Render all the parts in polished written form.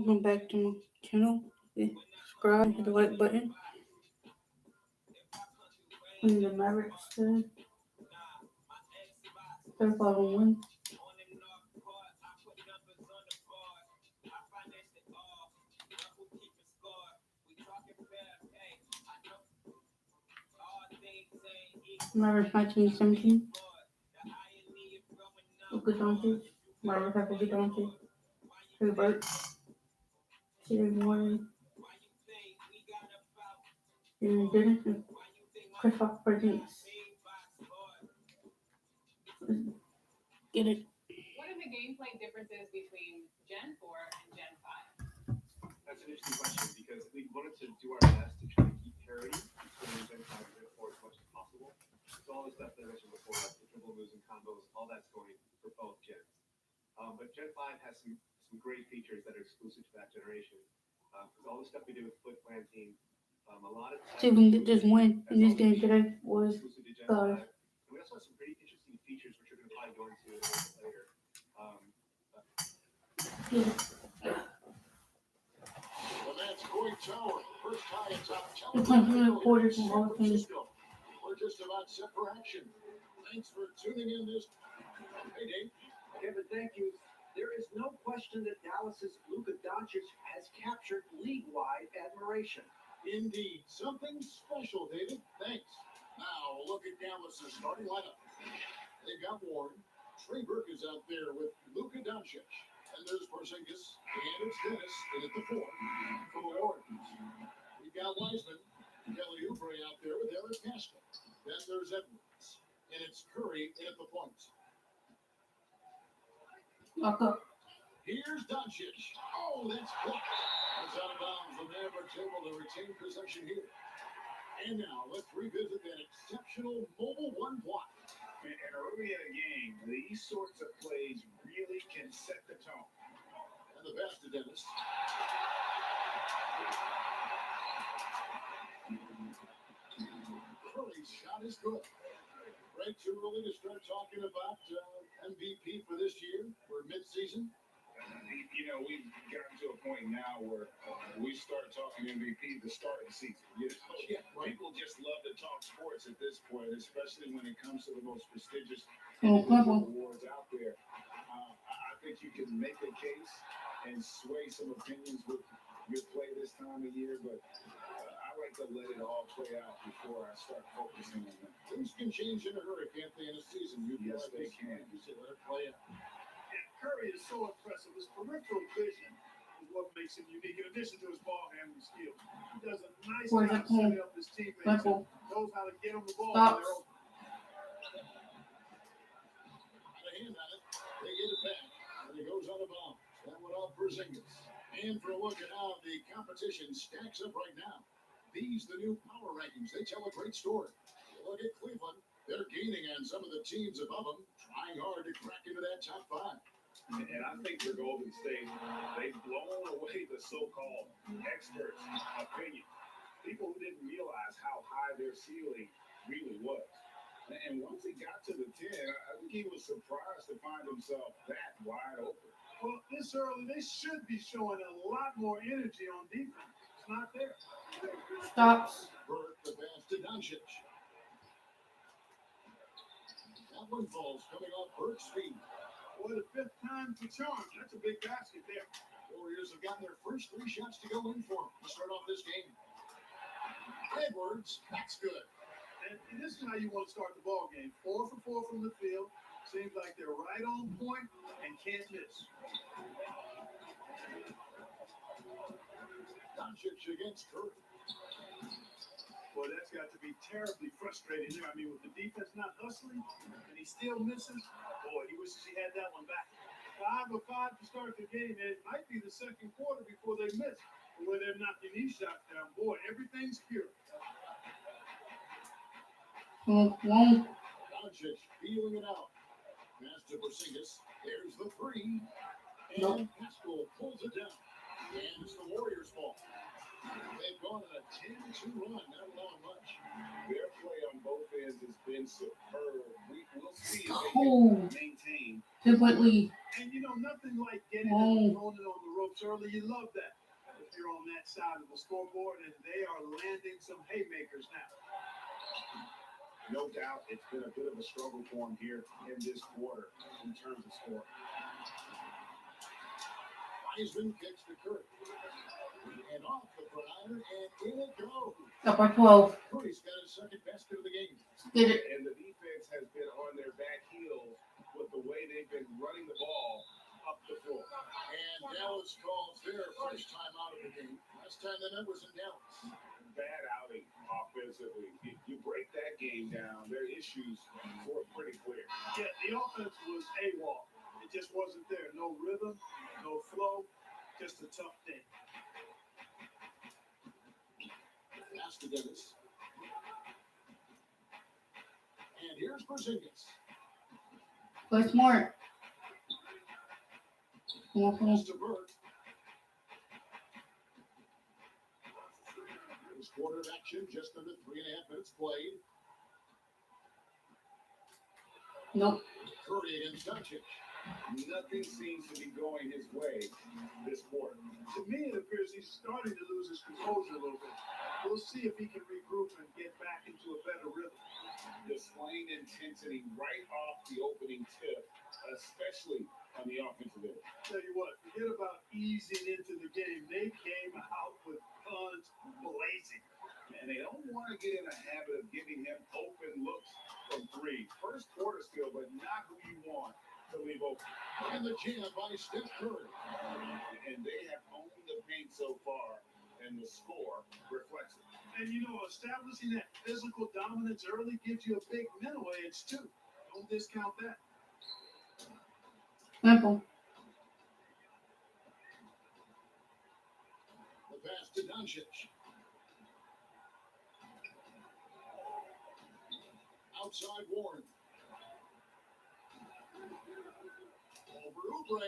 Welcome back to my channel. Subscribe, hit the like button. We need the Mavericks to 35-1. Mavericks 1917. Luka Doncic. Mavericks have Luka Doncic. Herbert. Jalen Warren. And Dennis and Christoph Porzingis. Get it. What are the gameplay differences between Gen 4 and Gen 5? That's an interesting question because we wanted to do our best to try to keep parity between Gen 5 and Gen 4 as much as possible. So all the stuff that I mentioned before, like the dribble moves and combos, all that's going for both gens. But Gen 5 has some great features that are exclusive to that generation. Because all the stuff we did with foot planting, a lot of Steven just win in this game today was exclusive to Gen God. 5. And we also have some pretty interesting features which we're going to probably go into a little bit later. Well, that's Coy Tower. First tie at top It's like reporters from all things. We're just about set for action. Thanks for tuning in this. Hey, Dave. Kevin, thank you. There is no question that Dallas's Luka Doncic has captured league-wide admiration. Indeed. Something special, David. Thanks. Now, look at Dallas's starting lineup. They've got Warren. Trey Burke is out there with Luka Doncic. And there's Porzingis. And it's Dennis in at the 4 for the Warriors. We've got Wiseman. Kelly Oubre out there with Eric Pascal. Then there's Edwards. And it's Curry in at the point. Lock up. Here's Doncic. Oh, that's blocked. It's out of bounds. The Mavericks able to retain possession here. And now let's revisit that exceptional mobile one block. And early in a game, these sorts of plays really can set the tone. And the pass to Dennis. Curry's shot is good. Right, too early to start talking about MVP for this year or mid-season. You know, we've gotten to a point now where we start talking MVP the start of the season. You know? Yeah, right. People just love to talk sports at this point, especially when it comes to the most prestigious Oh, purple. awards out there. I think you can make a case and sway some opinions with your play this time of year, but I like to let it all play out before I start focusing on that. Things can change in a hurry, can't they, in a season? Yes, they can. You say, let it play out. And Curry is so impressive. His peripheral vision is what makes him unique, in addition to his ball handling skills. He does a nice Where's job that call? setting up his teammates. Purple. Knows how to get on the ball. Stop. When they're open. Got a hand on it. They get it back. And it goes out of bounds. That went off Porzingis. And for a look at how the competition stacks up right now. These, the new power rankings, they tell a great story. You look at Cleveland, they're gaining on some of the teams above them, trying hard to crack into that top 5. And I think for Golden State, they've blown away the so-called experts' opinion. People who didn't realize how high their ceiling really was. And once he got to the 10, I think he was surprised to find himself that wide open. Well, this early, they should be showing a lot more energy on defense. It's not there. Stops. Burke, the pass to Doncic. That one falls coming off Burke's feet. Boy, the 5th time's the charm. That's a big basket there. Warriors have gotten their first 3 shots to go in for them to start off this game. Edwards, that's good. And this is how you want to start the ball game. 4 for 4 from the field. Seems like they're right on point and can't miss. Doncic against Curry. Boy, that's got to be terribly frustrating there. I mean, with the defense not hustling and he still misses, boy, he wishes he had that one back. 5 of 5 to start the game, and it might be the second quarter before they miss. The way they're knocking these shots down, boy, everything's pure. One. Doncic feeling it out. Pass to Porzingis. There's the 3. And Nope. Pascal pulls it down. And it's the Warriors' ball. They've gone on a 10-2 run, not allowing much. Their play on both ends has been superb. We'll see if they Cold. can maintain Differently. And you know, nothing like getting an opponent on the ropes early. You love that. If you're on that side of the scoreboard, and they are landing some haymakers now. No doubt it's been a bit of a struggle for him here in this quarter in terms of score. Wiseman kicks to Curry. And off the grinder, and in it goes. Up by 12. Curry's got his second basket of the game. Get it. And the defense has been on their back heels with the way they've been running the ball up the floor. And Dallas calls their first time out of the game. Last time they met was in Dallas. Bad outing offensively. You break that game down, their issues were pretty clear. Yeah, the offense was AWOL. It just wasn't there. No rhythm, no flow, just a tough day. Pass to Dennis. And here's Porzingis. Play smart. Pass to Burt. This quarter of action, just under 3.5 minutes played. Nope. Curry against Doncic. Nothing seems to be going his way this quarter. To me, it appears he's starting to lose his composure a little bit. We'll see if he can regroup and get back into a better rhythm. Displaying intensity right off the opening tip, especially on the offensive end. Tell you what, forget about easing into the game. They came out with guns blazing. And they don't want to get in a habit of giving him open looks from three. First quarter skill, but not who you want to leave open. And the jam by Steph Curry. And they have owned the paint so far, and the score reflects it. And you know, establishing that physical dominance early gives you a big mental edge too. Don't discount that. Simple. The pass to Doncic. Outside Warren. Over Oubre.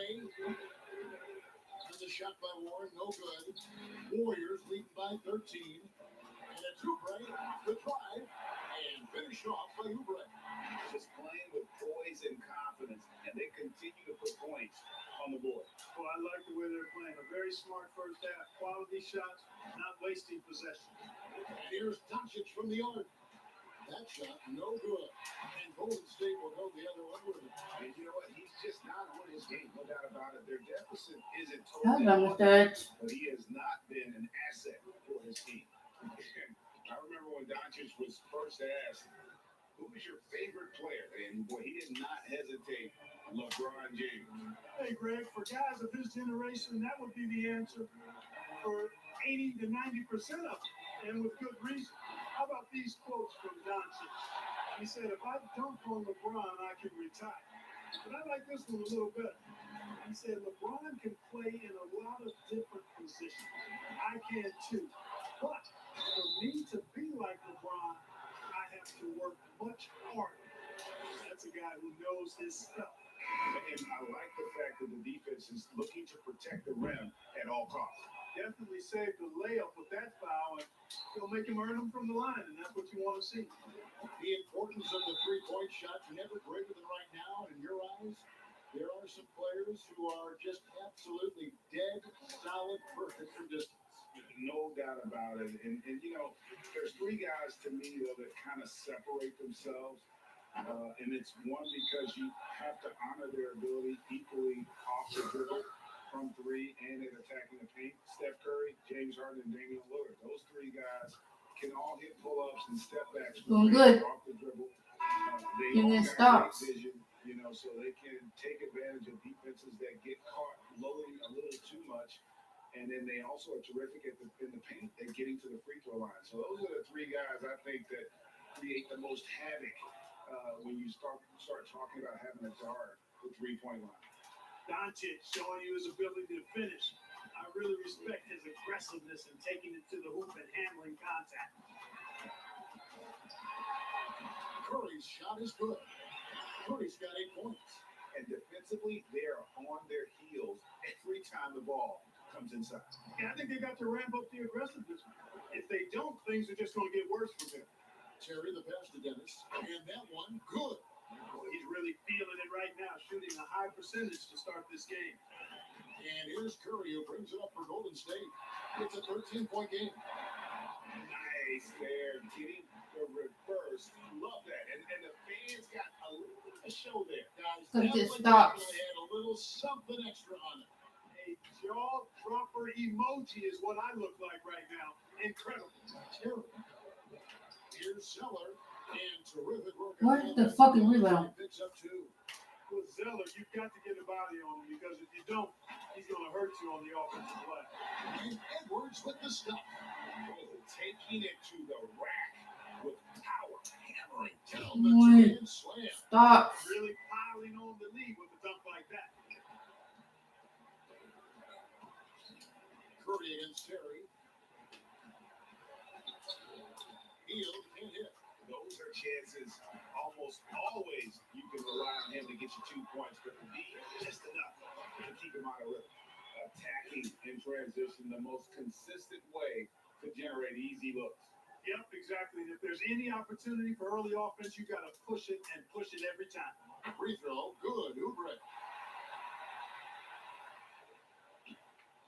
And the shot by Warren, no good. Warriors leading by 13. And it's Oubre off the drive. And finished off by Oubre. Just playing with poise and confidence, and they continue to put points on the board. Well, I like the way they're playing. A very smart first half. Quality shots, not wasting possession. And here's Doncic from the arc. That shot, no good. And Golden State will go the other way with it. And you know what? He's just not on his game, no doubt about it. Their deficit isn't That's totally understood. but he has not been an asset for his team. I remember when Doncic was first asked, who was your favorite player? And boy, he did not hesitate. LeBron James. Hey, Greg, for guys of his generation, that would be the answer for 80 to 90% of it, and with good reason. How about these quotes from Doncic? He said, if I dunk on LeBron, I can retire. But I like this one a little better. He said, LeBron can play in a lot of different positions. I can too. But for me to be like LeBron, I have to work much harder. That's a guy who knows his stuff. And I like the fact that the defense is looking to protect the rim at all costs. Definitely saved the layup with that foul, and he'll make him earn them from the line, and that's what you want to see. The importance of the three-point shot never greater than right now. In your eyes, there are some players who are just absolutely dead, solid, perfect from distance. No doubt about it. And you know, there's three guys to me, though, that kind of separate themselves. And it's one, because you have to honor their ability equally off the dribble from three and in attacking the paint. Steph Curry, James Harden, and Damian Lillard. Those three guys can all hit pull-ups and step backs Doing good. off the dribble. They Getting all their got great stops. vision, you know, so they can take advantage of defenses that get caught loading a little too much. And then they also are terrific in the paint and getting to the free throw line. So those are the three guys I think that create the most havoc when you start talking about having a guard with three-point line. Doncic showing you his ability to finish. I really respect his aggressiveness in taking it to the hoop and handling contact. Curry's shot is good. Curry's got 8 points. And defensively, they are on their heels every time the ball comes inside. Yeah, I think they got to ramp up the aggressiveness. If they don't, things are just going to get worse from him. Terry, the pass to Dennis. And that one, good. Boy, he's really feeling it right now, shooting a high percentage to start this game. And here's Curry who brings it up for Golden State. It's a 13-point game. Nice there, getting the reverse. Love that. And the fans got a little bit of a show there. Guys, So that just one stops. definitely had a little something extra on it. A jaw dropper emoji is what I look like right now. Incredible. Terrible. Here's Zeller and terrific work. Where's the fucking rebound? Picks up two. With Zeller, you've got to get a body on him because if you don't, he's going to hurt you on the offensive play. And Edwards with the stop. Taking it to the rack with power, hammering Down the Wait. two-hand slam. Stop. Really piling on the lead with a dunk like that. Curry against Terry. Hill can't hit. Those are chances almost always you can rely on him to get you 2 points, but the D just enough to keep him out of rhythm. Attacking in transition, the most consistent way to generate easy looks. Yep, exactly. And if there's any opportunity for early offense, you got to push it and push it every time. Free throw. Good. Oubre.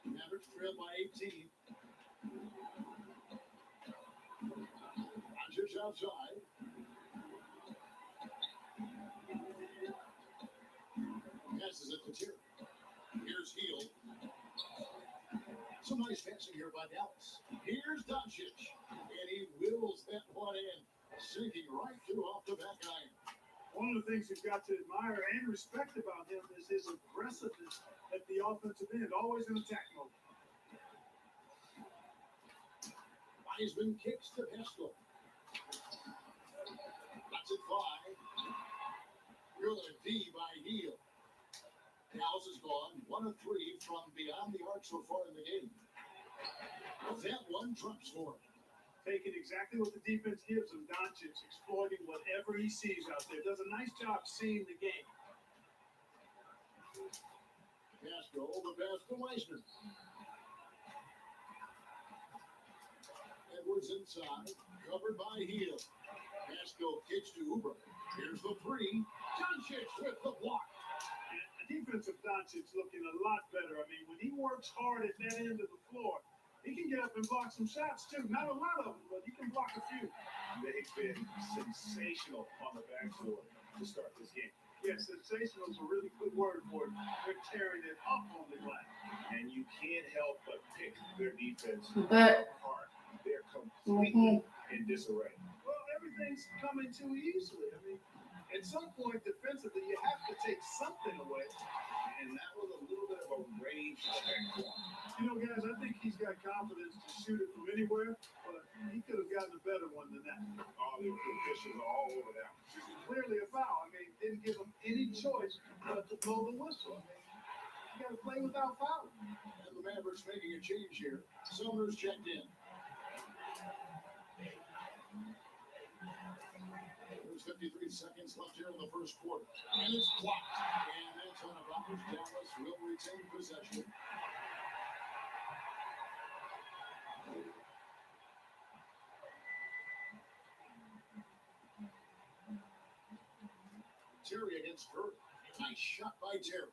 Mavericks trail by 18. Rodgers outside. Passes it to Terry. Here's Hill. Some nice passing here by Dallas. Here's Doncic. And he whittles that one in. Sinking right through off the back iron. One of the things you've got to admire and respect about him is his aggressiveness at the offensive end, always in attack mode. Wiseman kicks to Pascal. Lets it fly. Good D by Hill. Dallas is gone 1 of 3 from beyond the arc so far in the game. That one drops for him. Taking exactly what the defense gives him, Doncic exploiting whatever he sees out there. Does a nice job seeing the game. Pascal, the pass to Wiseman. Edwards inside, covered by Hill. Pascal kicks to Oubre. Here's the three. Doncic with the block. And the defensive Doncic looking a lot better. I mean, when he works hard at that end of the floor, he can get up and block some shots too. Not a lot of them, but he can block a few. They've been sensational on the backboard to start this game. Yeah, sensational is a really good word for it. They're tearing it up on the glass. And you can't help but pick their defense But apart. They're completely in disarray. Well, everything's coming too easily. I mean, at some point defensively, you have to take something away. And that was a little bit of a range check. You know, guys, I think he's got confidence to shoot it from anywhere, but he could have gotten a better one than that. Oh, they were officials all over that. Clearly a foul. I mean, didn't give him any choice but to blow the whistle. I mean, you got to play without fouling. And the Mavericks making a change here. Summers checked in. There's 53 seconds left here in the first quarter. And it's blocked. And that's on a blockers. Dallas will retain possession. Terry against Curry. Nice shot by Terry.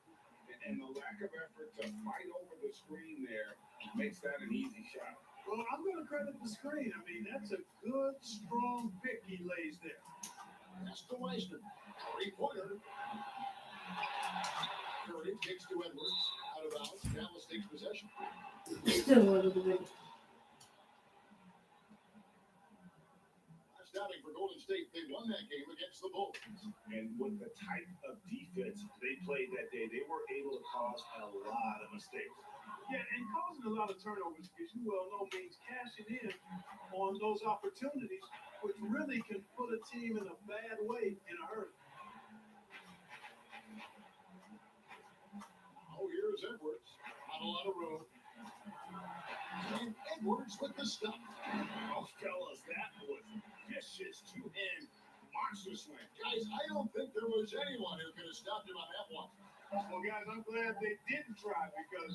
And the lack of effort to fight over the screen there makes that an easy shot. Well, I'm going to credit the screen. I mean, that's a good, strong pick he lays there. That's to Wiseman. Three-pointer. Curry kicks to Edwards. Out of bounds. Dallas takes possession. still a little bit. Last outing for Golden State. They won that game against the Bulls. And with the type of defense they played that day, they were able to cause a lot of mistakes. Yeah, and causing a lot of turnovers, as you well know, means cashing in on those opportunities, which really can put a team in a bad way in a hurry. Oh, here's Edwards. Not a lot of room. And Edwards with the stop. Oh, fellas, that was vicious to end. Monster slam. Guys, I don't think there was anyone who could have stopped him on that one. Well, guys, I'm glad they didn't try because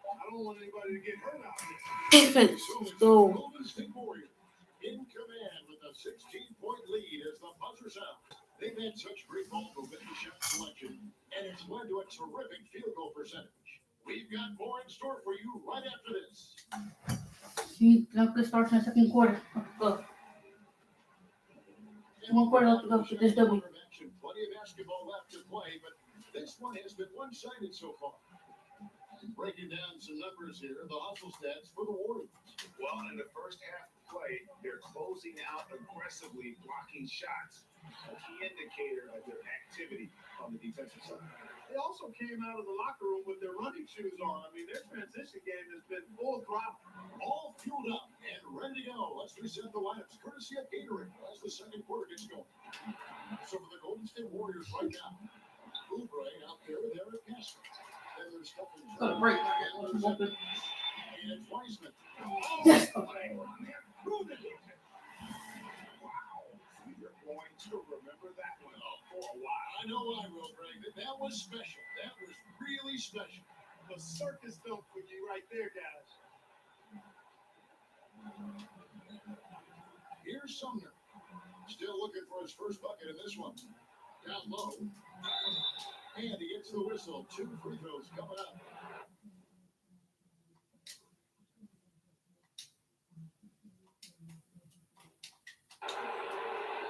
I don't want anybody to get hurt out there. Defense. Let's go. Golden State Warriors in command with a 16-point lead as the buzzer sounds. They've had such great ball movement and shot selection, and it's led to a terrific field goal percentage. We've got more in store for you right after this. See, now it starts in the second quarter. Let's go. One quarter left to go. Get this double. Plenty of basketball left to play, but this one has been one-sided so far. Breaking down some numbers here, the hustle stats for the Warriors. Well, in the first half of play, they're closing out aggressively, blocking shots. A key indicator of their activity on the defensive side. They also came out of the locker room with their running shoes on. I mean, their transition game has been full throttle. All fueled up and ready to go. Let's reset the lineups, courtesy of Gatorade, as the second quarter gets going. So for the Golden State Warriors right now, Oubre out there with Eric Castro. Then there's Stephen Got a break. Let's go. and it's Wiseman. Yes. Wow. You're going to remember that one for a while. I know I will, Greg. That was special. That was really special. A circus film for you right there, guys. Here's Sumner. Still looking for his first bucket in this one. Down low. And he gets the whistle. 2 free throws coming up.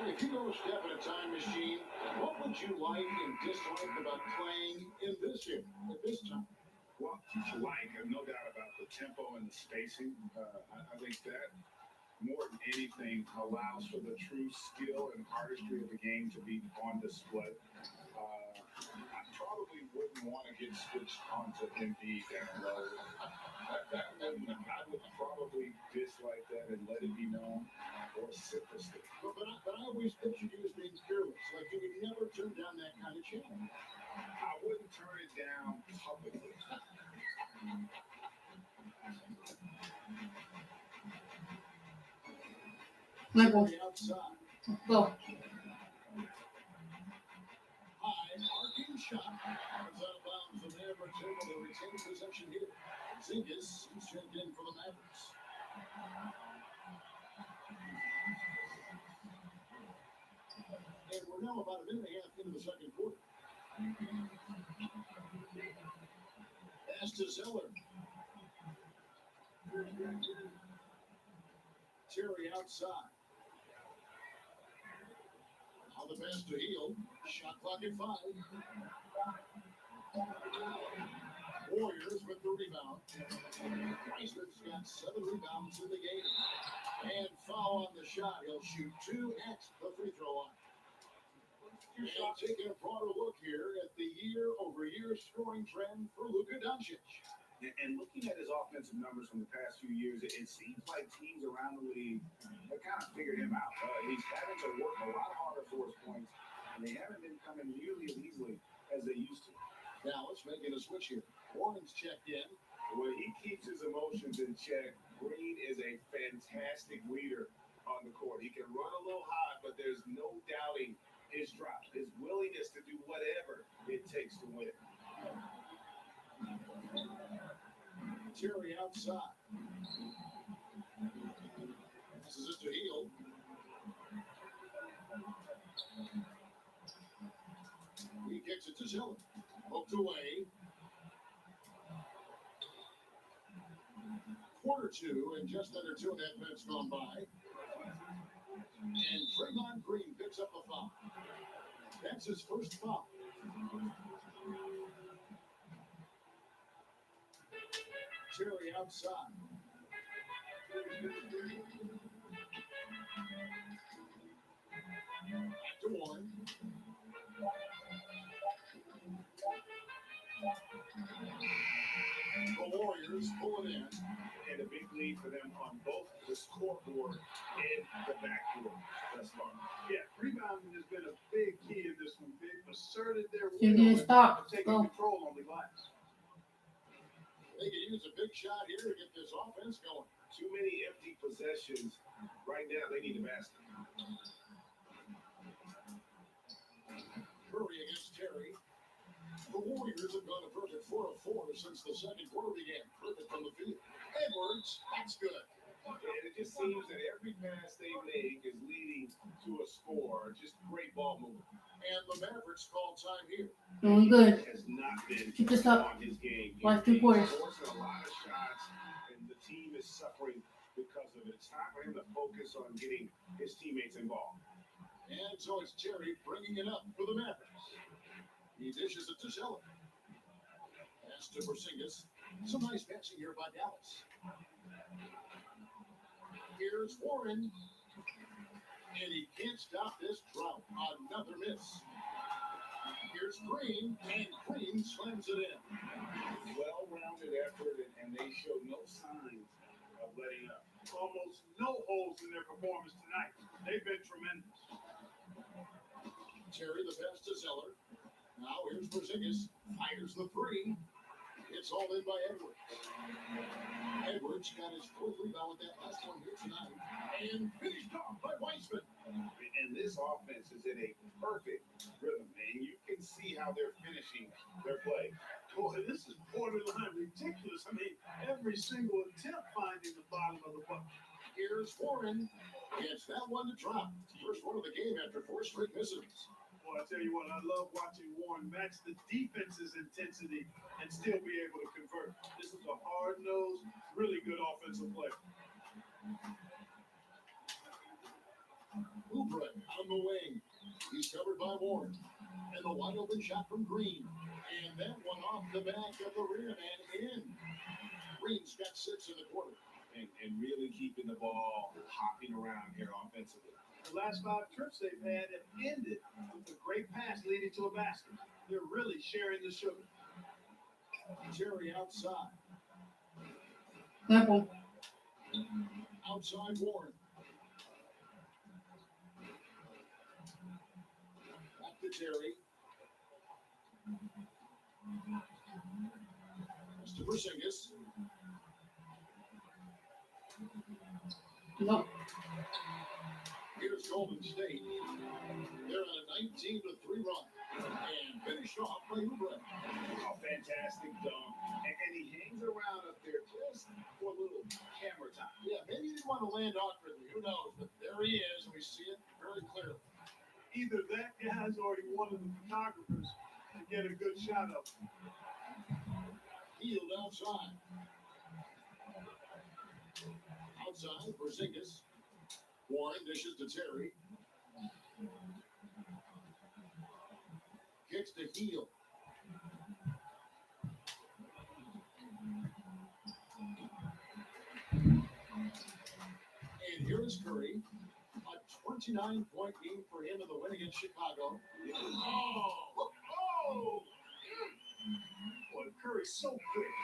If you go a step in a time machine, what would you like and dislike about playing in this here at this time? Well, no doubt about the tempo and the spacing. I think that more than anything allows for the true skill and artistry of the game to be on display. I probably wouldn't want to get switched onto Embiid down low. I would probably dislike that and let it be known, or sit the stick. But I always pictured you as being fearless, like you would never turn down that kind of challenge. I wouldn't turn it down publicly. Michael, Outside. let's go. High arcing shot. Comes out of bounds from there, but able to retain possession here. Zingas is checked in for the Mavericks. And we're now about a minute and a half into the second quarter. Pass to Zeller. Terry outside. On the pass to Heel. Shot clock at 5. Warriors with the rebound. Wiseman's got 7 rebounds in the game. And foul on the shot. He'll shoot 2 at the free throw line. And taking a broader look here at the year-over-year scoring trend for Luka Doncic. And looking at his offensive numbers from the past few years, it seems like teams around the league have kind of figured him out. He's having to work a lot harder for his points, and they haven't been coming nearly as easily as they used to. Dallas making a switch here. Warren's checked in. When he keeps his emotions in check, Green is a fantastic leader on the court. He can run a little hot, but there's no doubting his drop, his willingness to do whatever it takes to win. Terry outside. This is it to Heel. He kicks it to Zeller. Poked away. Quarter 2 and just under 2.5 minutes gone by. And Draymond Green picks up a foul. That's his first foul. Terry outside. Back to Warren. The Warriors pull it in. And a big lead for them on both the scoreboard and the backboard thus far. Yeah, rebounding has been a big key in this one. They've asserted their You will didn't stop. and taking Go. control on the glass. They can use a big shot here to get this offense going. Too many empty possessions. Right now, they need a basket. Curry against Terry. The Warriors have gone a perfect 4 of 4 since the second quarter began. Perfect from the field. Edwards, that's good. And it just seems that every pass they make is leading to to a score. Just great ball movement. And the Mavericks call time here. Doing good. Has not been Keep this up. on his game. Last 2 quarters. He's forcing a lot of shots, and the team is suffering because of it. It's time for him to focus on getting his teammates involved. And so it's Terry bringing it up for the Mavericks. He dishes it to Zeller. Pass to Porzingis. Some nice passing here by Dallas. Here's Warren. And he can't stop this drought. Another miss. Here's Green, and Green slams it in. Well-rounded effort, and they show no signs of letting up. Almost no holes in their performance tonight. They've been tremendous. Terry the pass to Zeller. Now here's Porzingis. Fires the three. It's all in by Edwards. Edwards got his fourth rebound with that last one here tonight. And finished off by Weissman. And this offense is in a perfect rhythm, man. You can see how they're finishing their play. Boy, this is borderline ridiculous. I mean, every single attempt finding the bottom of the bucket. Here's Warren. Gets that one to drop. First one of the game after 4 straight misses. Boy, I tell you what, I love watching Warren match the defense's intensity and still be able to convert. This is a hard-nosed, really good offensive player. Oubre on the wing. He's covered by Warren. And the wide open shot from Green. And that one off the back of the rear man in. Green's got 6 in the quarter. And really keeping the ball hopping around here offensively. The last 5 trips they've had have ended with a great pass leading to a basket. They're really sharing the sugar. Terry outside. Simple. Outside Warren. Back to Terry. Pass to Porzingis. Nope. Here's Golden State. They're on a 19-3 run. And finished off by Oubre. Oh, fantastic dunk. And he hangs around up there just for a little camera time. Yeah, maybe he didn't want to land awkwardly. Who knows? But there he is, and we see it very clearly. Either that guy's already one of the photographers to get a good shot of him. Healed outside. Outside, Porzingis. Warren dishes to Terry. Kicks to Heel. And here is Curry. A 29-point game for him in the win against Chicago. Oh! Boy, Curry's so quick,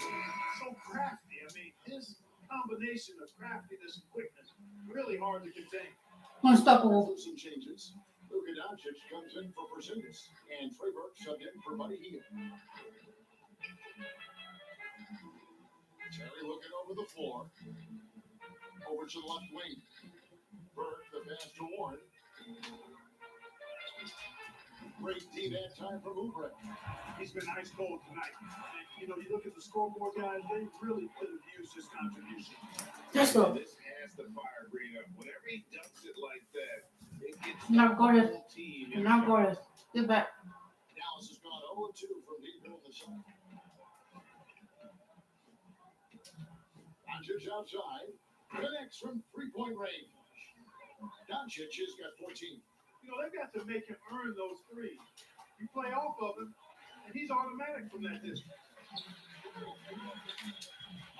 so crafty. I mean, his combination of craftiness and quickness, really hard to contain. Unstoppable. Some changes. Luka Doncic comes in for Porzingis, and Trey Burke subbed in for Buddy Hield. Terry looking over the floor. Over to the left wing. Burke, the pass to Warren. Great D that time from Oubre. He's been ice cold tonight. And, you know, you look at the scoreboard, guys, they really could have used his contribution. Let's go. This has the fire green up. Whenever he dunks it like that, it gets Not the Gordon. whole team. Not Gordon. Get back. Dallas has gone 0-2 from deep middle of the side. Doncic outside. Connects from 3-point range. Doncic has got 14. You know, they've got to make him earn those threes. You play off of him, and he's automatic from that distance.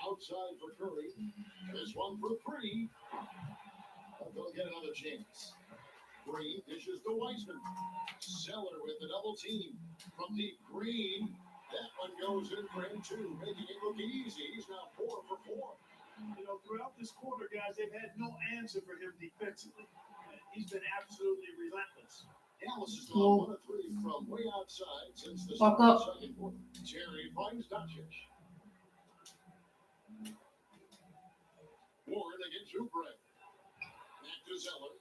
Outside for Curry. This one for 3. But they'll get another chance. Green dishes to Weissman. Zeller with the double team. From deep Green. That one goes in for him too, making it look easy. He's now 4 for 4. You know, throughout this quarter, guys, they've had no answer for him defensively. He's been absolutely relentless. Dallas has gone 1 of 3 from way outside since the Fuck start of up. the second quarter. Terry finds Doncic. Warren against Oubre. Back to Zeller.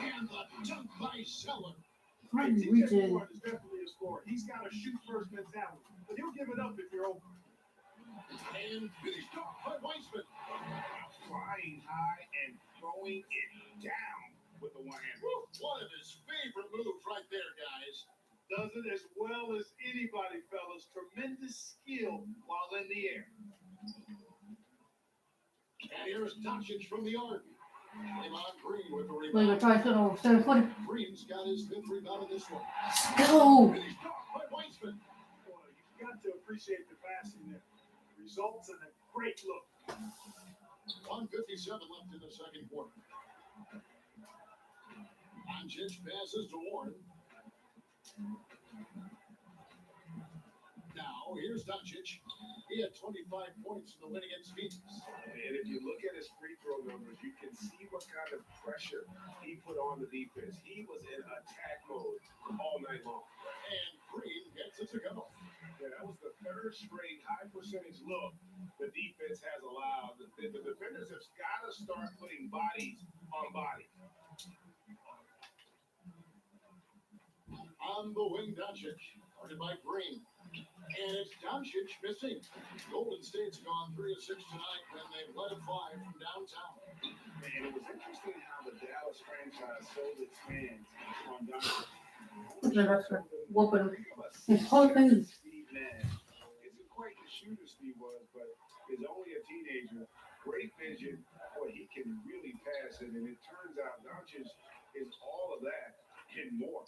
And the dunk by Zeller. Trying to TJ reach it. Warren is definitely a scorer. He's got a shoot first mentality, but he'll give it up if you're open. And finished off by Weissman. Flying high and throwing it down. with the one hand. Woo, one of his favorite moves right there, guys. Does it as well as anybody, fellas. Tremendous skill while in the air. And here's Doncic from the arc. Draymond Green with the We're gonna rebound. try to on 740. Green's got his fifth rebound in this one. Go! And he's blocked by Weissman. Boy, you've got to appreciate the passing there. Results in a great look. 1:57 left in the second quarter. Doncic passes to Warren. Now, here's Doncic. He had 25 points in the win against Phoenix. And if you look at his free throw numbers, you can see what kind of pressure he put on the defense. He was in attack mode all night long. And Green gets it to go. Yeah, that was the third straight high percentage look the defense has allowed. The defenders have got to start putting bodies on bodies. On the wing, Doncic. Guarded by Green. And it's Doncic missing. Golden State's gone 3 of 6 tonight when they've led at 5 from downtown. And it was interesting how the Dallas franchise sold its fans on Doncic. Whooping his whole face. Steve Nash isn't quite the shooter Steve was, but is only a teenager. Great vision. Boy, he can really pass it. And it turns out Doncic is all of that and more.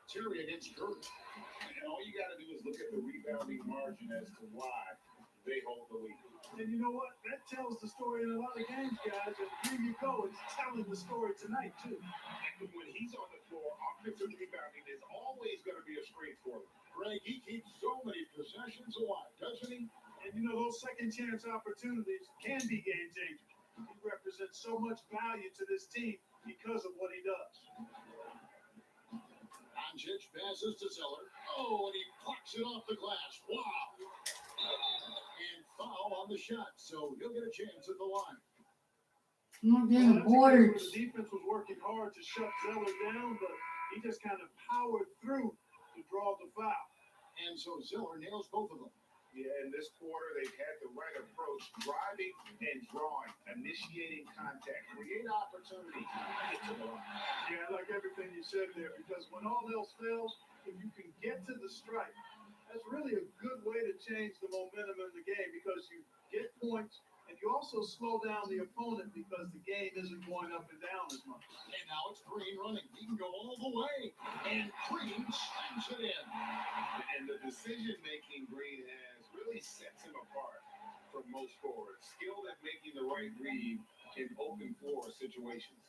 Terry against Curry. And all you got to do is look at the rebounding margin as to why they hold the lead. And you know what? That tells the story in a lot of games, guys. And here you go. It's telling the story tonight, too. And when he's on the floor, offensive rebounding is always going to be a strength for him. Greg, he keeps so many possessions alive, doesn't he? And you know, those second chance opportunities can be game changers. He represents so much value to this team because of what he does. Doncic passes to Zeller. Oh, and he plucks it off the glass. Wow. And foul on the shot, so he'll get a chance at the line. Not Well, getting that's a case where bored. the defense was working hard to shut Zeller down, but he just kind of powered through to draw the foul. And so Zeller nails both of them. Yeah, in this quarter, they've had the right approach, driving and drawing, initiating contact, create opportunity, get to the line. Yeah, I like everything you said there, because when all else fails, if you can get to the strike, that's really a good way to change the momentum in the game, because you get points and you also slow down the opponent because the game isn't going up and down as much. And now it's Green running. He can go all the way. And Green slams it in. And the decision-making Green has really sets him apart from most forwards. Skilled at making the right read in open floor situations.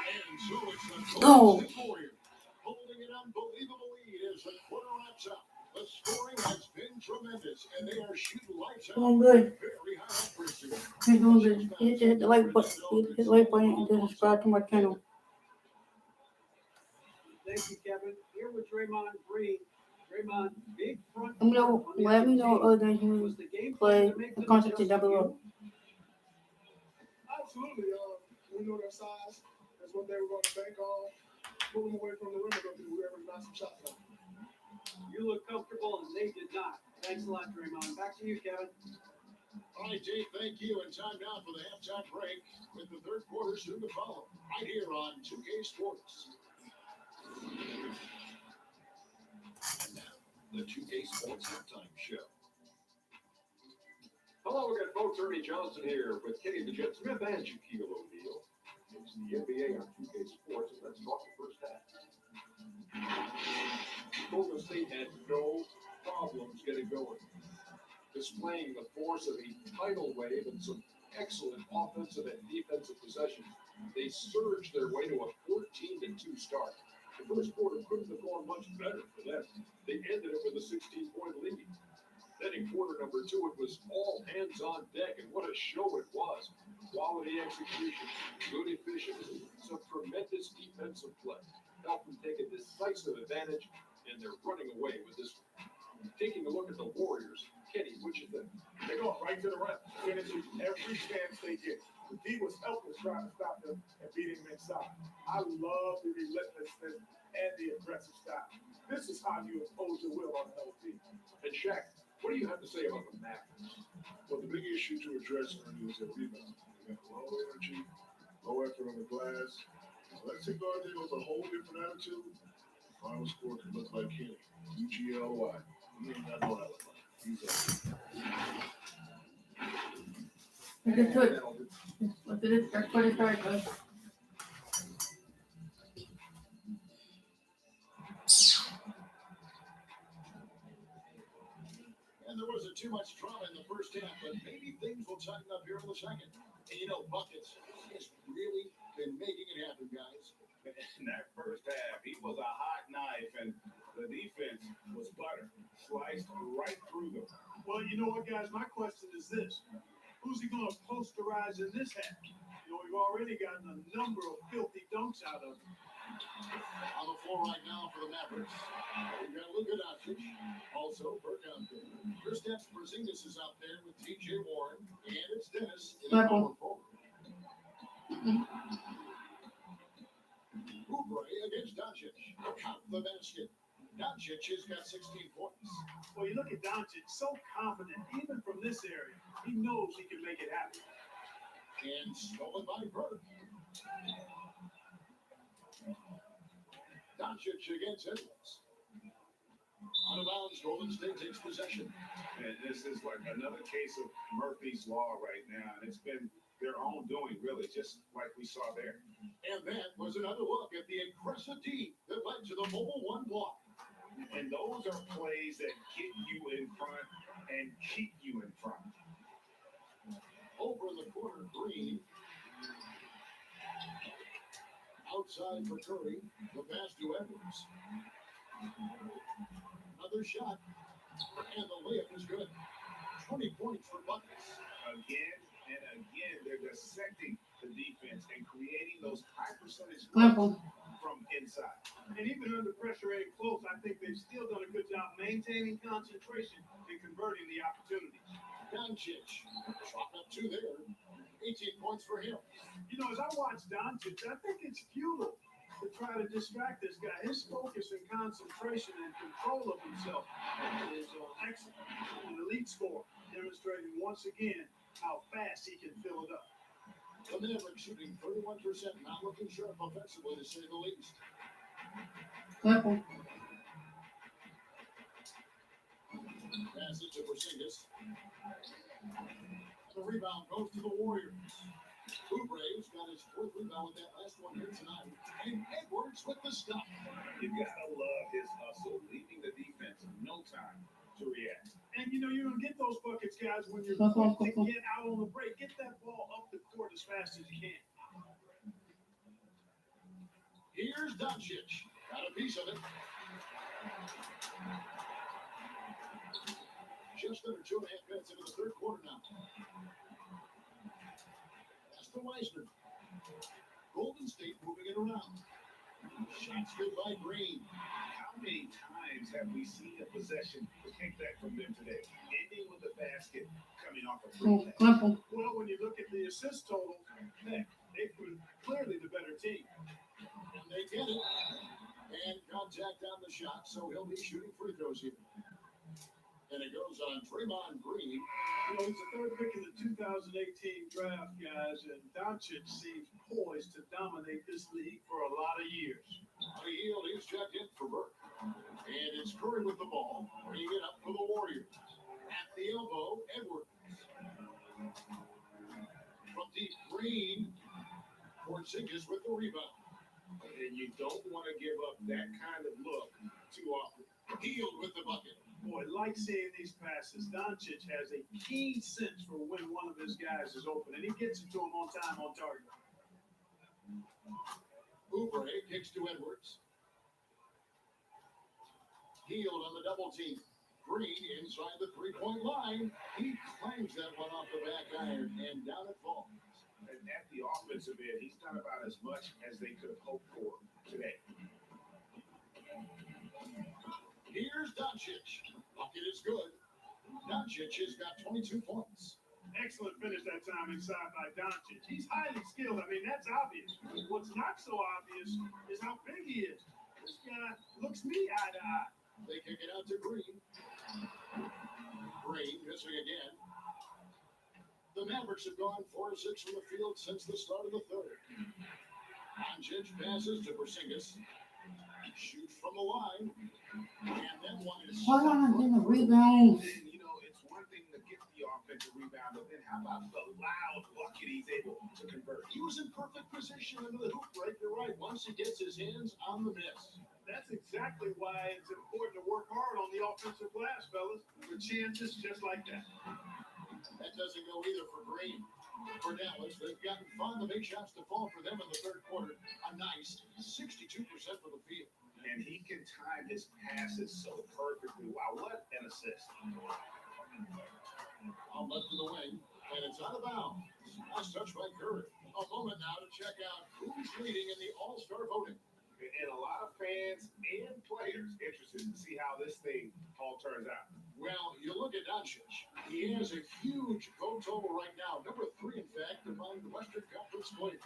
And so it's the Go. Golden State Warriors holding an unbelievable lead as the quarter wraps up. The scoring has been tremendous, and they are shooting lights out. Doing good. Very high accuracy. He's doing good. Hit the like button. Hit the like button and then subscribe to my channel. Thank you, Kevin. Here with Draymond Green. Draymond, big front. Let me know. court on the Let me other know team. other than you Was the game play plan to make the them content adjust down to below. Absolutely. We know their size. That's what they were going to bank on. Pull them away from the rim and go through whoever knocks some shots down. You look comfortable, and they did not. Thanks a lot, Draymond. Back to you, Kevin. All right, Dave, thank you. And time now for the halftime break with the third quarter soon to follow. Right here on 2K Sports. And now, the 2K Sports halftime show. Hello again, folks. Ernie Johnson here with Kenny the Jet Smith and Shaquille O'Neal. It's the NBA on 2K Sports, and let's talk the first half. Golden State had no problems getting going, displaying the force of a tidal wave and some excellent offensive and defensive possessions. They surged their way to a 14-2 start. The first quarter couldn't have gone much better for them. They ended it with a 16-point lead. Then in quarter number 2, it was all hands on deck, and what a show it was. Quality execution, good efficiency, some tremendous defensive play. Helped them take a decisive advantage, and they're running away with this one. Taking a look at the Warriors, Kenny, what you think? They go right to the rim, finishing every chance they get. The D was helpless trying to stop them and beat him inside. I love the relentlessness and the aggressive style. This is how you impose your will on another team. And Shaq, What do you have to say about the Mavericks? Well, the big issue to address early is their rebound. They got low energy, low effort on the glass. Let's say Garden with a whole different attitude. The final score could look like Kenny. UGLY. He ain't got no alibi. He's up. Let's get to it. Let's do this. That's 43rd, guys. And there wasn't too much drama in the first half, but maybe things will tighten up here in the second. And you know, Buckets has really been making it happen, guys. In that first half, he was a hot knife, and the defense was butter, sliced right through them. Well, you know what, guys? My question is this. Who's he going to posterize in this half? You know, we've already gotten a number of filthy dunks out of him. On the floor right now for the Mavericks. We've got Luka Doncic, also Burke out there. Kristaps Porzingis is out there with T.J. Warren, and it's Dennis in the power forward. Oubre against Doncic. Count the basket. Doncic has got 16 points. Well, you look at Doncic, so confident, even from this area. He knows he can make it happen. And stolen by Burke. Doncic against Edwards. Out of bounds, Golden State takes possession. And this is like another case of Murphy's Law right now, and it's been their own doing, really, just like we saw there. And that was another look at the aggressive D that led to the mobile one block. And those are plays that get you in front and keep you in front. Over in the corner, Green. Outside for Curry. The pass to Edwards. Another shot. And the layup is good. 20 points for Buckets. Again and again, they're dissecting the defense and creating those high percentage Level. from inside. And even under pressure and close, I think they've still done a good job maintaining concentration and converting the opportunities. Doncic. Drop up two there. 18 points for him. You know, as I watch Doncic, I think it's futile to try to distract this guy. His focus and concentration and control of himself is excellent. An elite scorer, demonstrating once again how fast he can fill it up. The Mavericks shooting 31%, not looking sharp offensively, to say the least. Level. Pass it to Porzingis. The rebound goes to the Warriors. Oubre's got his fourth rebound with that last one here tonight. And Edwards with the stop. You gotta love his hustle, leaving the defense no time to react. And you know, you're going to get those buckets, guys, when you're quick to get out on the break. Get that ball up the court as fast as you can. Here's Doncic. Got a piece of it. Just under 2.5 minutes into the third quarter now. That's the Wiseman. Golden State moving it around. Shots good by Green. How many times have we seen a possession take that from them today? Ending with a basket coming off a free pass. Level. Well, when you look at the assist total, heck, they were clearly the better team. And they get it. And contact on the shot, so he'll be shooting free throws here. And it goes on Draymond Green. You know, he's the third pick in the 2018 draft, guys, and Doncic seems poised to dominate this league for a lot of years. On a yield, he's checked in for Burke. And it's Curry with the ball, bringing it up for the Warriors. At the elbow, Edwards. From deep, Green. Porzingis with the rebound. And you don't want to give up that kind of look too often. Healed with the bucket. Boy, like seeing these passes. Doncic has a keen sense for when one of his guys is open, and he gets it to him on time, on target. Oubre kicks to Edwards. Healed on the double team. Green inside the three-point line. He clangs that one off the back iron, and down it falls. And at the offensive end, he's done about as much as they could have hoped for today. Here's Doncic. Bucket is good. Doncic has got 22 points. Excellent finish that time inside by Doncic. He's highly skilled. I mean, that's obvious. What's not so obvious is how big he is. This guy looks me eye to eye. They kick it out to Green. Green missing again. The Mavericks have gone 4 of 6 from the field since the start of the third. Doncic passes to Porzingis. Shoots from the line. And then one is. Why am I getting the rebounds? And, you know, it's one thing to get the offensive rebound, but then how about the loud bucket he's able to convert? He was in perfect position under the hoop break. You're right. Once he gets his hands on the miss. That's exactly why it's important to work hard on the offensive glass, fellas, for chances just like that. That doesn't go either for Green. For Dallas, they've gotten fun to make shots to fall for them in the third quarter. A nice 62% for the field. And he can time his passes so perfectly. Wow, what an assist. On left of the wing, and it's out of bounds. Last touch by Curry. A moment now to check out who's leading in the All-Star voting. And a lot of fans and players interested to see how this thing all turns out. Well, you look at Doncic. He has a huge vote total right now. Number 3, in fact, among the Western Conference players.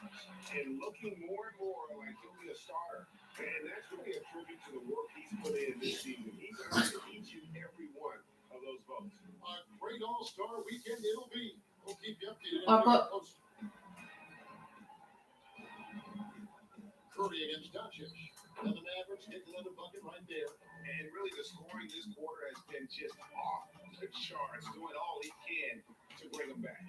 And looking more and more like he'll be a starter. And that's really a tribute to the work he's put in this season. He's earned each and every one of those votes. A great All-Star weekend it'll be. We'll keep you updated. Curry against Doncic. And the Mavericks get another bucket right there. And really the scoring this quarter has been just off the charts, doing all he can to bring them back.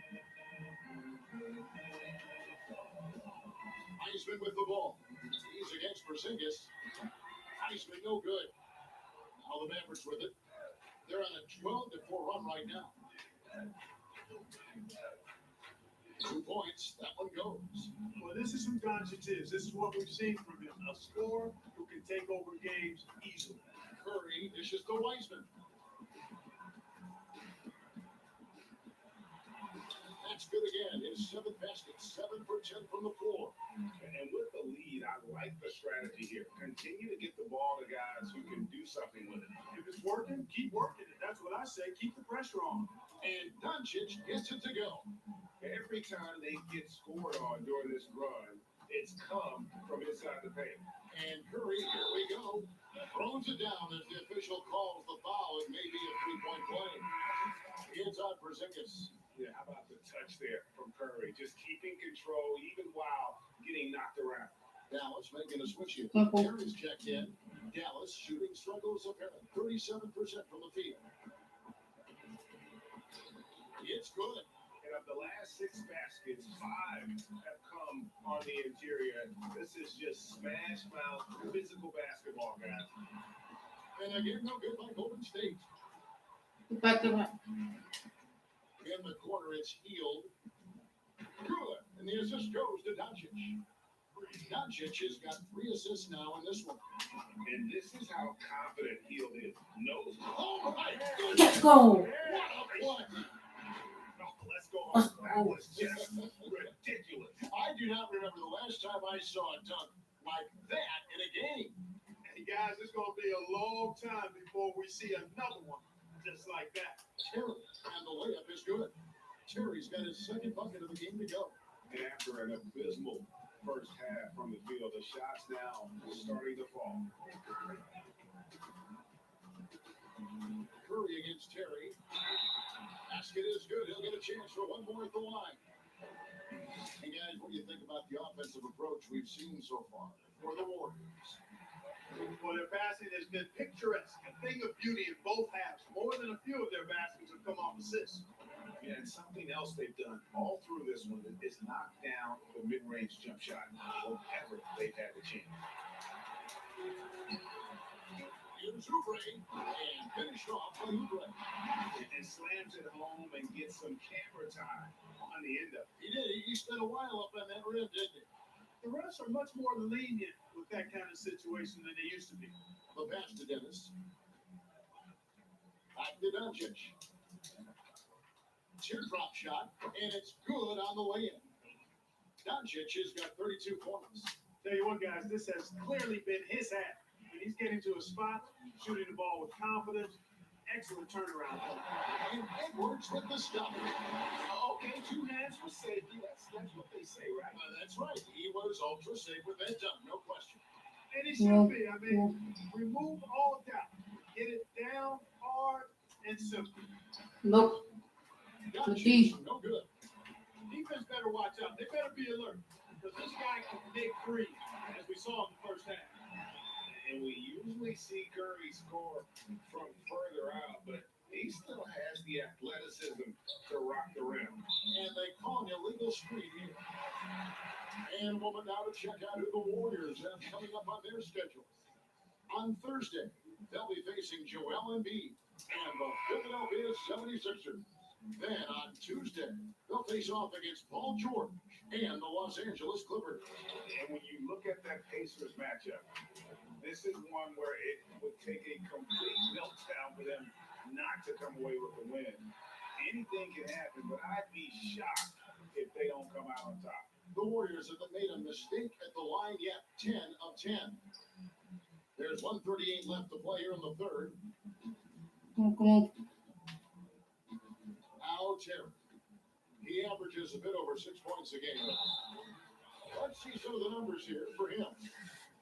Heisman with the ball. He's against Porzingis. Heisman no good. Now the Mavericks with it. They're on a 12-4 run right now. 2 points. That one goes. Well, this is who Doncic is. This is what we've seen from him. A scorer who can take over games easily. Curry dishes to Wiseman. That's good again. His 7th basket, 7 for 10 from the floor. And with the lead, I like the strategy here. Continue to get the ball to guys who can do something with it. If it's working, keep working it. That's what I say. Keep the pressure on. And Doncic gets it to go. Every time they get scored on during this run, it's come from inside the paint. And Curry, here we go. Throws it down as the official calls the foul. It may be a 3-point play. It's on Porzingis. Yeah, how about the touch there from Curry? Just keeping control even while getting knocked around. Dallas making a switch here. Simple. Terry's checked in. Dallas shooting struggles apparent. 37% from the field. It's good. And of the last 6 baskets, 5 have come on the interior. This is just smash mouth physical basketball, guys. And again, no good by Golden State. Back to that. In the corner, it's Healed. Good. And the assist goes to Doncic. Doncic has got 3 assists now in this one. And this is how confident Hield is. Knows. Oh, my goodness. Let's go. What a play. Let's go. That was just ridiculous. I do not remember the last time I saw a dunk like that in a game. Hey, guys, it's going to be a long time before we see another one just like that. Terry, and the layup is good. Terry's got his 2nd bucket of the game to go. And after an abysmal first half from the field, the shots now starting to fall. Curry against Terry. Basket is good. He'll get a chance for one more at the line. Hey guys, what do you think about the offensive approach we've seen so far for the Warriors? Well, their passing has been picturesque, a thing of beauty in both halves. More than a few of their baskets have come off assists. And something else they've done all through this one is knock down the mid-range jump shot whenever they've had the chance. Here's Oubre, and finished off by Oubre. And slams it home and gets some camera time on the end of it. He did. He spent a while up on that rim, didn't he? The refs are much more lenient with that kind of situation than they used to be. The pass to Dennis. Back to Doncic. Teardrop shot, and it's good on the way-in. Doncic has got 32 points. Tell you what, guys, this has clearly been his hat. When he's getting to a spot, shooting the ball with confidence, excellent turnaround. And Edwards with the stop. Okay, 2 hands for safety. That's what they say, right? That's right. He was ultra safe with that dunk, no question. And he should be. I mean, remove all doubt. Get it down, hard, and simple. Nope. Doncic, no good. Defense better watch out. They better be alert. Because this guy can make threes, as we saw in the first half. And we usually see Curry score from further out, but he still has the athleticism to rock the rim. And they call an illegal screen here. And we'll now to check out who the Warriors have coming up on their schedule. On Thursday, they'll be facing Joel Embiid and the Philadelphia 76ers. Then on Tuesday, they'll face off against Paul George and the Los Angeles Clippers. And when you look at that Pacers matchup, this is one where it would take a complete meltdown for them not to come away with a win. Anything can happen, but I'd be shocked if they don't come out on top. The Warriors have made a mistake at the line yet, 10 of 10. There's 1:38 left to play here in the third. Come on. Al Terry. He averages a bit over 6 points a game. Let's see some of the numbers here for him.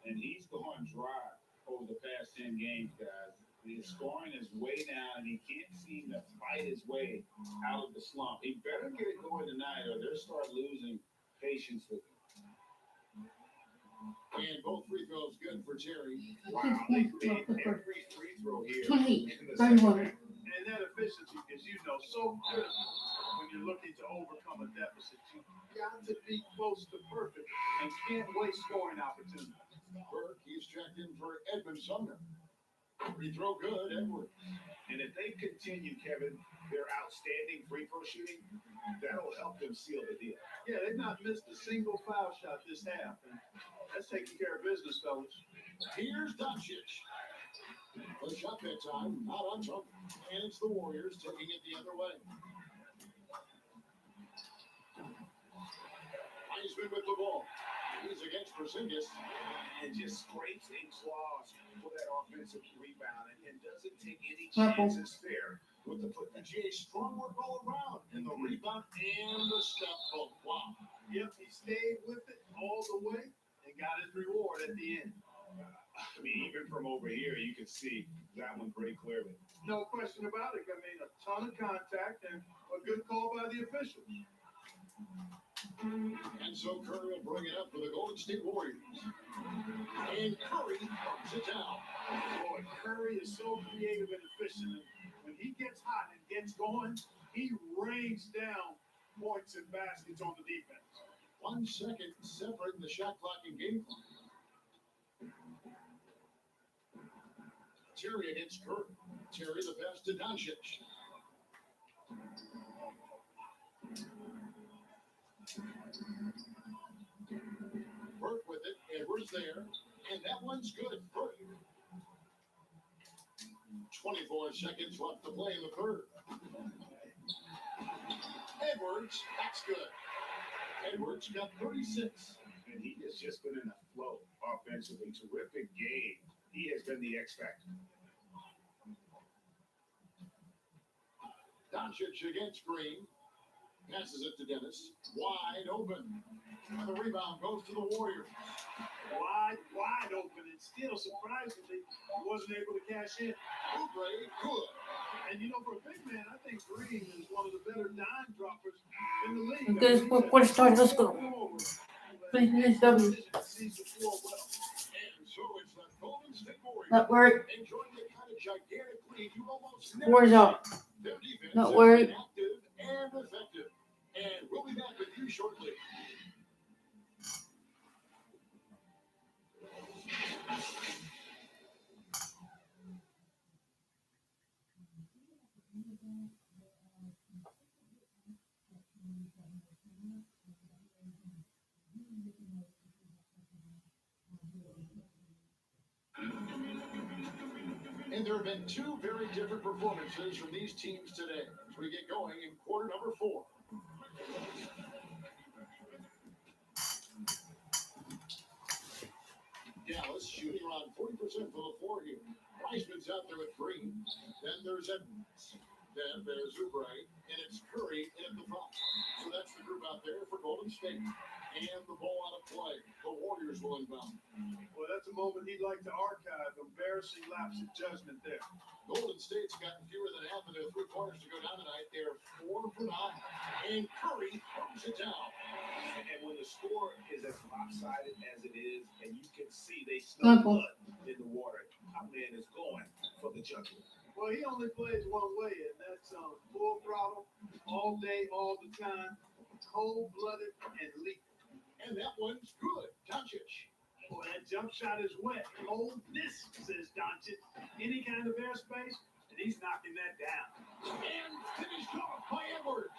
And he's gone dry over the past 10 games, guys. His scoring is way down, and he can't seem to fight his way out of the slump. He better get it going tonight, or they'll start losing patience with him. And both free throws good for Terry. Wow, they made every free throw here 28, in the 31. second. And that efficiency is, so critical when you're looking to overcome a deficit. You got to be close to perfect and can't waste scoring opportunities. Burke, he's checked in for Edmund Sumner. Free throw good, Edwards. And if they continue, Kevin, their outstanding free throw shooting, that'll help them seal the deal. Yeah, they've not missed a single foul shot this half. And that's taking care of business, fellas. Here's Doncic. The shot that time, not on top. And it's the Warriors taking it the other way. Heisman with the ball. He's against Porzingis. And just scrapes and claws for that offensive rebound and doesn't take any Purple. chances there with the foot. Jay strong work all around. And the rebound and the step both. Wow. Yep, he stayed with it all the way and got his reward at the end. I mean, even from over here, you can see that one pretty clearly. No question about it. I mean, a ton of contact and a good call by the officials. And so Curry will bring it up for the Golden State Warriors. And Curry throws it down. Boy, Curry is so creative and efficient. When he gets hot and gets going, he rains down points and baskets on the defense. 1 second separating the shot clock and game clock. Terry against Curry. Terry the pass to Doncic. Burke with it. Edwards there. And that one's good. Burke. 24 seconds left to play in the third. Edwards, that's good. Edwards got 36. And he has just been in a flow offensively. Terrific game. He has been the X factor. Doncic against Green. Passes it to Dennis. Wide open. And the rebound goes to the Warriors. Wide open, and still, surprisingly, he wasn't able to cash in. Oubre, good. And, for a big man, I think Green is one of the better dime droppers in the league. Okay, let's start. Let's go. Please, finish W. Sees the floor well. And so it's the Golden State Warriors. Not worried. Enjoying the kind of gigantic lead you almost Warriors out. Their defense Not has worried. been active and effective. And we'll be back with you shortly. And there have been two very different performances from these teams today as we get going in quarter number 4. Dallas shooting around 40% for the floor here. Wiseman's out there with Green. Then there's Edmonds. Then there's Oubre. And it's Curry in at the front. So that's the group out there for Golden State. And the ball out of play. The Warriors will inbound. Well, that's a moment he'd like to archive. Embarrassing lapse of judgment there. Golden State's gotten fewer than half of their 3 quarters to go down tonight. They're 4 for 9. And Curry throws it down. And when the score is as lopsided as it is, and you can see they smell blood in the water, our man is going for the jugular. Well, he only plays one way, and that's full throttle, all day, all the time, cold-blooded and lethal. And that one's good. Doncic. Boy, that jump shot is wet. Hold this, says Doncic. Any kind of airspace, and he's knocking that down. And finished off by Edwards.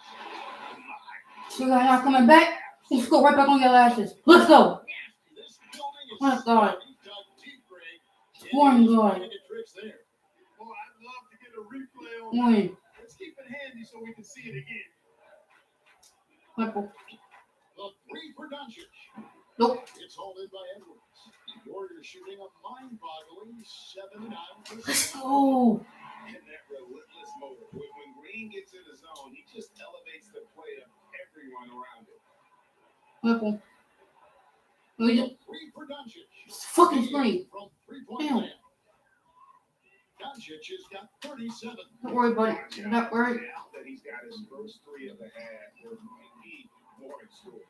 So you're not coming back? Let's go right back on your asses. Let's go. This building is My God. dug deep, Greg. One guard. And it tricks there. Boy, I'd love to get a replay on One. that. Let's keep it handy so we can see it again. Purple. The 3 for Doncic. Nope. It's hauled in by Edwards. Warriors shooting a mind-boggling 79%. Oh. In that relentless mode, when Green gets in the zone, he just elevates the play of everyone around him. Purple. Let me just 3 for Doncic. fucking screen. From 3-point Damn. land. Doncic has got 37. Don't worry, buddy. I'm not worried. Now that he's got his first 3 of the half, there might be more in store.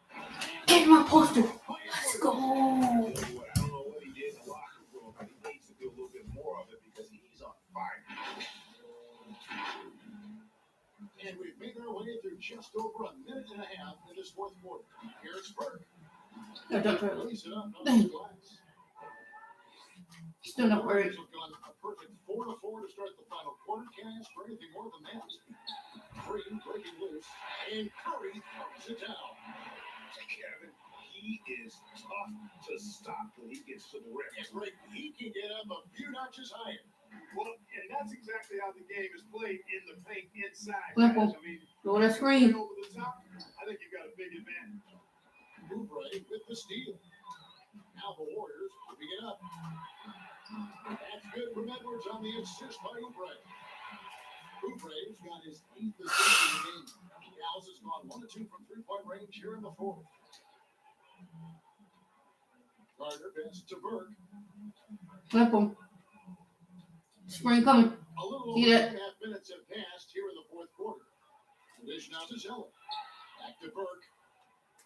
Get my poster. By Let's Edwards. go. I don't know what he did in the locker room, but he needs to do a little bit more of it because he's on fire. And we've made our way through just over a minute and a half in this 4th quarter. Here's Burke. No, don't try to. Lays it up on Dang. the glass. Still not worried. Warriors have gone a perfect 4-4 to start the final quarter. Can't ask for anything more than that. Green breaking loose, and Curry throws it down. Kevin, he is tough to stop when he gets to the rim. And Greg, he can get up a few notches higher. Well, and that's exactly how the game is played in the paint inside. Purple. guys. I mean, Go that play screen. over the top, I think you've got a big advantage. Oubre with the steal. Now the Warriors moving it up. That's good from Edwards on the assist by Oubre. Oubre's got his 8th assist in the game. Dallas has gone 1 of 2 from 3-point range here in the 4th. Gardner passes to Burke. Purple. Screen coming. A little See over that? 2.5 minutes have passed here in the 4th quarter. Dish now to Zeller. Back to Burke.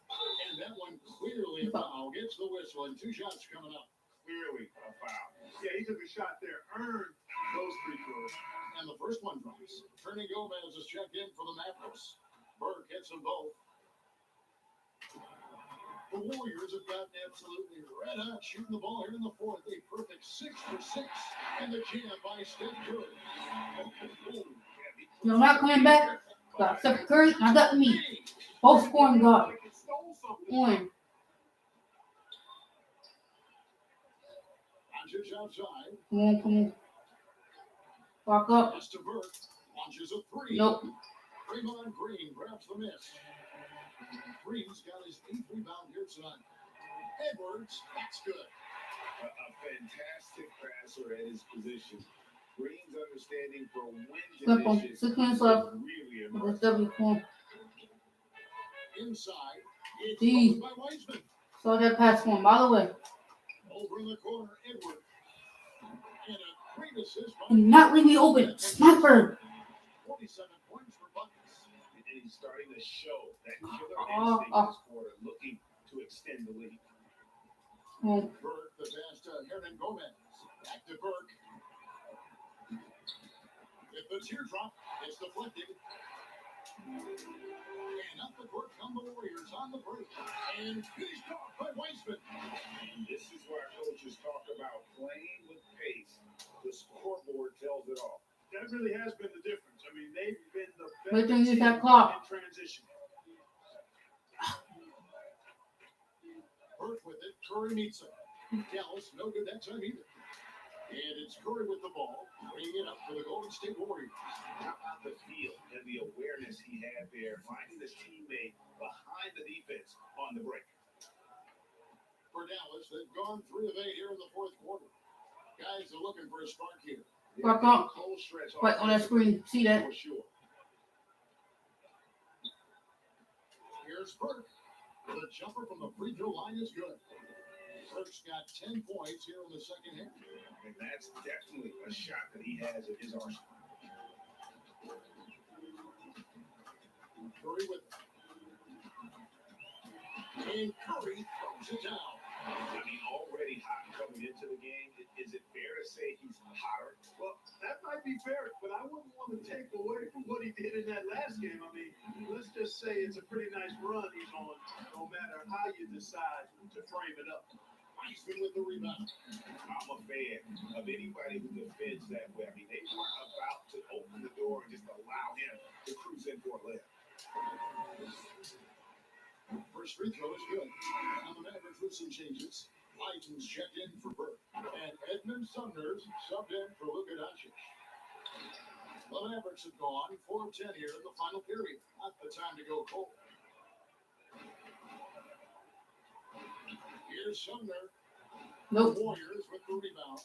And that one clearly a foul. Gets the whistle and 2 shots coming up. Clearly a foul. Yeah, he took a shot there, earned those free throws. And the first one drops. Fernie Gomez is checked in for the Mavericks. Burke hits them both. The Warriors have gotten absolutely red hot shooting the ball here in the 4th. A perfect 6 for 6. And the jam by Steph Curry. You're not coming back. Got Steph Curry. I got me. Both scoring guard. Like it stole something. One. Doncic outside. Come on, come on. Walk up. Pass to Burke. Launches a 3. Nope. Draymond Green grabs the miss. Green's got his 8th rebound here tonight. Edwards, that's good. A fantastic passer at his position. Green's understanding for win Simple. conditions 6 minutes left. really With impressive. this W form. Inside, it's Gee. covered by Weissman. Saw that pass form. By the way. Over in the corner, Edwards. And a great assist by Do not leave me open. Sniper. 47 points for Buckets. And he's starting to show that killer Oh, instinct oh. this quarter, looking to extend the lead. Oh, Burke, the pass to Hernan Gomez. Back to Burke. With the teardrop, it's deflected. And up the court come the Warriors on the break. And finished off by Weissman. And this is where coaches talk about playing with pace. The scoreboard tells it all. That really has been the difference. I mean, they've been the Wait till you use team that clock. in transition. Burke with it. Curry meets him. Dallas, no good that time either. And it's Curry with the ball. Bringing it up for the Golden State Warriors. How about the feel and the awareness he had there, finding his teammate behind the defense on the break. For Dallas, they've gone 3 of 8 here in the 4th quarter. Guys are looking for a spark here. Back up. Cold stretch right on that screen. See that? for sure. Here's Burke. The jumper from the free throw line is good. Burke's got 10 points here in the second half. And that's definitely a shot that he has in his arsenal. Curry with it. And Curry throws it down. I mean, already hot coming into the game. Is it fair to say he's hotter? Well, that might be fair, but I wouldn't want to take away from what he did in that last game. I mean, let's just say it's a pretty nice run he's on, no matter how you decide to frame it up. Wiseman with the rebound. I'm a fan of anybody who defends that way. I mean, they weren't about to open the door and just allow him to cruise in for a layup. First free throw is good. Now the Mavericks with some changes. Leighton's checked in for Burke. And Edmund Sumner's subbed in for Luka Doncic. The Mavericks have gone 4 of 10 here in the final period. Not the time to go cold. Here's Sumner. Nope. Warriors with the rebound.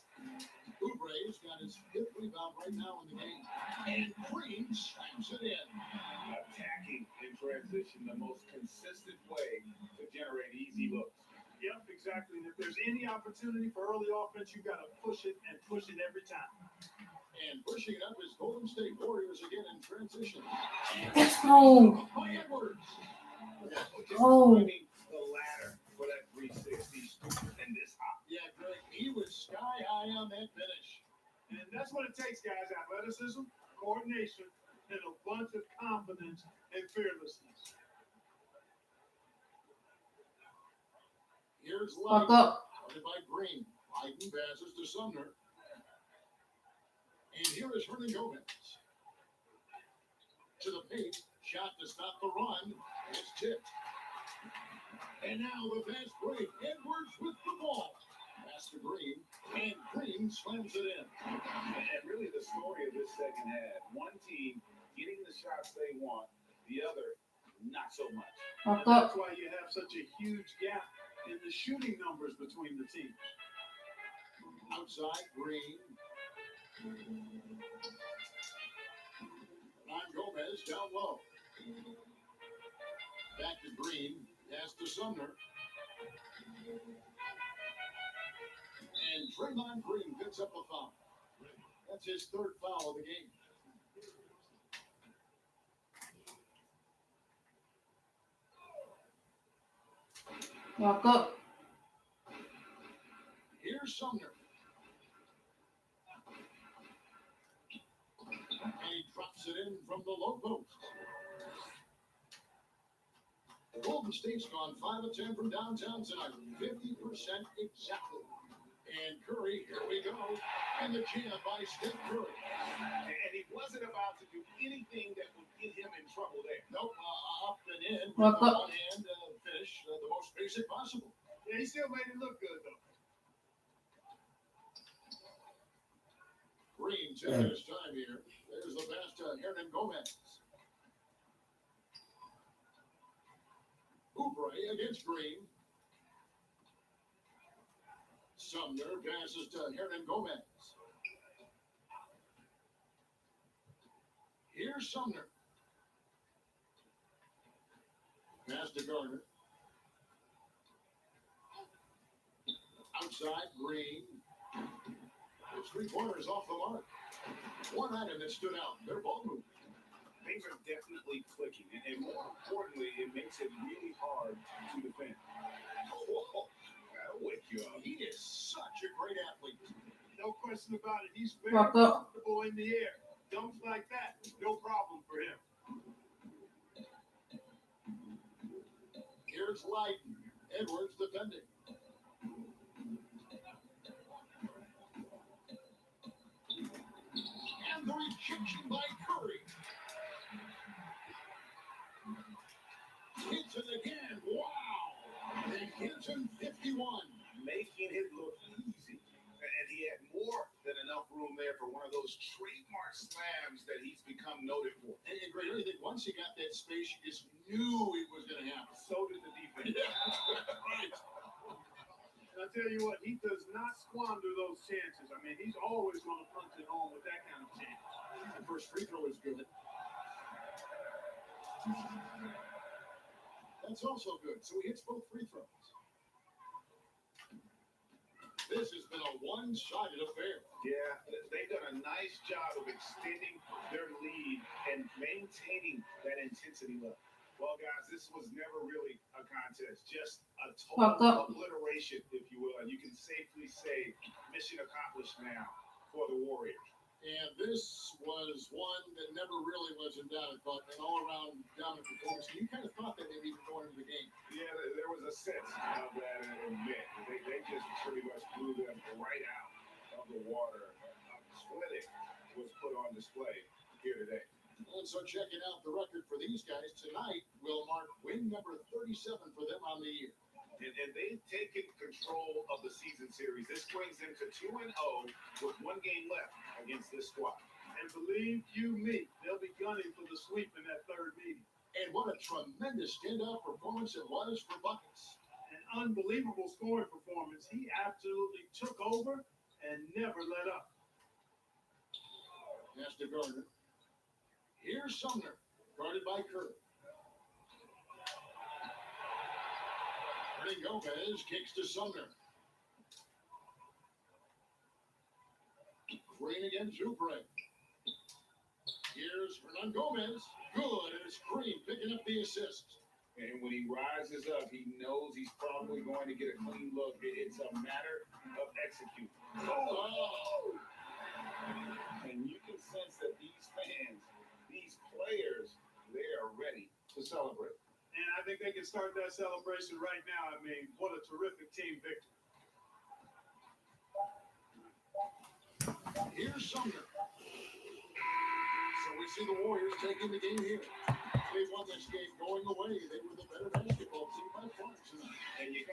Oubre's got his 5th rebound right now in the game. And Green slams it in. Attacking in transition, the most consistent way to generate easy looks. Yep, exactly. And if there's any opportunity for early offense, you got to push it and push it every time. And pushing it up is Golden State Warriors again in transition. Oh. By Edwards. Just Oh. running the ladder for that 360 and this hot. Yeah, Greg, he was sky high on that finish. And that's what it takes, guys. Athleticism, coordination, and a bunch of confidence and fearlessness. Here's Fuck Light. up. Guarded by Green. Lighton passes to Sumner. And here is Hernan Gomez. To the paint. Shot to stop the run. It's tipped. And now the fast break. Edwards with the ball. Pass to Green. And Green slams it in. And really the story of this second half, one team getting the shots they want, the other not so much. Fuck That's up. why you have such a huge gap in the shooting numbers between the teams. Outside Green. On Gomez down low. Back to Green. Pass to Sumner. And Draymond Green picks up a foul. That's his 3rd foul of the game. Fuck up. Here's Sumner. And he drops it in from the low post. Golden State's gone 5 of 10 from downtown tonight. 50% exactly. And Curry, here we go. And the jam by Steph Curry. And he wasn't about to do anything that would get him in trouble there. Nope, up and in with Well, the one hand finish, the most basic possible. Yeah, he still made it look good, though. Green taking his time here. There's the pass to Hernan Gomez. Oubre against Green. Sumner passes to Hernan Gomez. Here's Sumner. Pass to Gardner. Outside, Green. It's 3 quarters off the mark. One item that stood out, their ball movement. Things are definitely clicking, and more importantly, it makes it really hard to defend. Oh, that'll wake you up. He is such a great athlete. No question about it. He's very Fuck up. comfortable in the air. Dunks like that, no problem for him. Here's Lighton. Edwards defending. And the rejection by Curry. Hits it again. Wow. And Hinton 51. Making it look easy. And he had more than enough room there for one of those trademark slams that he's become noted for. And great, I think once he got that space, you just knew it was going to happen. So did the defense. Right. And I tell you what, he does not squander those chances. I mean, he's always going to punch it home with that kind of chance. The first free throw is good. That's also good. So he hits both free throws. This has been a one-sided affair. Yeah, they've done a nice job of extending their lead and maintaining that intensity level. Well, guys, this was never really a contest, just a Fuck total up. obliteration, if you will. And you can safely say mission accomplished now for the Warriors. And this was one that never really was in doubt. I thought an all-around dominant performance. And you kind of thought that maybe even going into the game. Yeah, there was a sense of that in mid. They just pretty much blew them right out of the water. Splitting was put on display here today. And so checking out the record for these guys tonight will mark win number 37 for them on the year. And they've taken control of the season series. This brings them to 2-0 with one game left against this squad. And believe you me, they'll be gunning for the sweep in that third meeting. And what a tremendous standout performance it was for Buckets. An unbelievable scoring performance. He absolutely took over and never let up. Pass to Gardner. Here's Sumner, guarded by Kerr. Ernie Gomez kicks to Sumner. Green against Zupre. Here's Hernan Gomez. Good, and it's Green picking up the assist. And when he rises up, he knows he's probably going to get a clean look. It's a matter of executing. Oh! And you can sense that these fans, these players, they are ready to celebrate. And I think they can start that celebration right now. I mean, what a terrific team victory. Here's Sumner. So we see the Warriors taking the game here. They won this game going away. They were the better basketball team by far tonight. And you